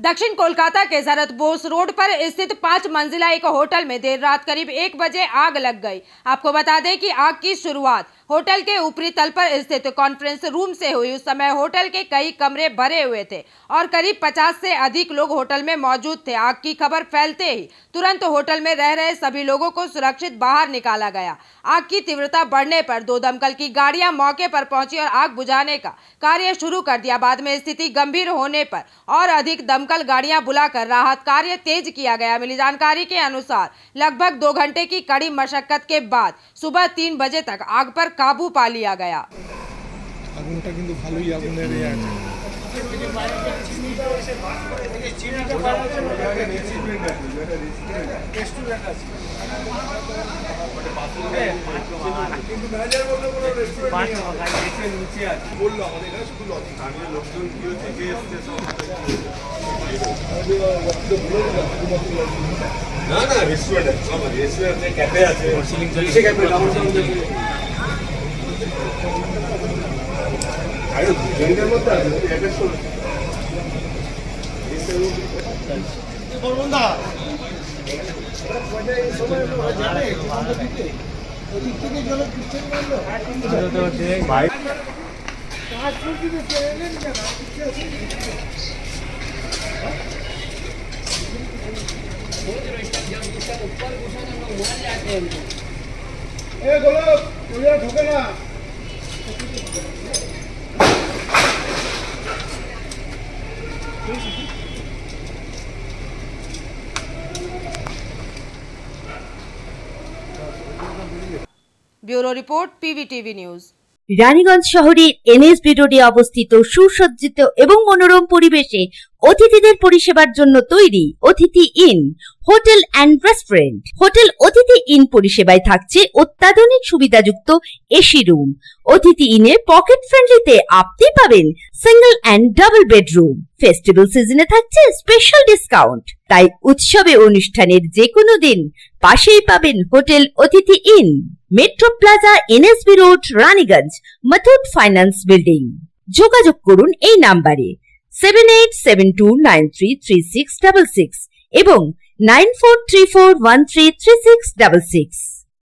दक्षिण कोलकाता के जरत बोस रोड पर स्थित 5 मंजिला एक होटल में देर रात करीब 1 बजे आग लग गई। आपको बता दें कि आग की शुरुआत होटल के ऊपरी तल पर स्थित कॉन्फ्रेंस रूम से हुई। उस समय होटल के कई कमरे भरे हुए थे और करीब 50 से अधिक लोग होटल में मौजूद थे। आग की खबर फैलते ही तुरंत होटल में रह रहे सभी लोगों को सुरक्षित बाहर निकाला गया। आग की तीव्रता बढ़ने पर 2 दमकल की गाड़ियां मौके पर पहुंची और आग बुझाने का कार्य शुरू कर दिया। बाद में स्थिति गंभीर होने पर और अधिक दमकल गाड़ियां बुलाकर राहत कार्य तेज किया गया। मिली जानकारी के अनुसार लगभग 2 घंटे की कड़ी मशक्कत के बाद सुबह 3 बजे तक आग पर काबू पा लिया गया। Bureau report PVTV news. Raniganj শহরের এনএসবি রোডে অবস্থিত সুসজ্জিত এবং মনোরম পরিবেশে অতিথিদের পরিষেবার জন্য তৈরি অতিথি in hotel and restaurant. Hotel অতিথি ইন পরিষেবায় থাকছে অত্যাধুনিক সুবিধাযুক্ত এসি রুম। অতিথি ইনে পকেট ফ্রেন্ডলিতে আপনি পাবেন single and double bedroom. Festival সিজনে থাকছে স্পেশাল ডিসকাউন্ট। তাই উৎসবে অনুষ্ঠানের যে কোনো দিন পাশেই পাবেন হোটেল অতিথি in, metro plaza, NSB road, Raniganj, Muthoot finance building. যোগাযোগ করুন এই নাম্বারে 7872933666 এবং 9434133666।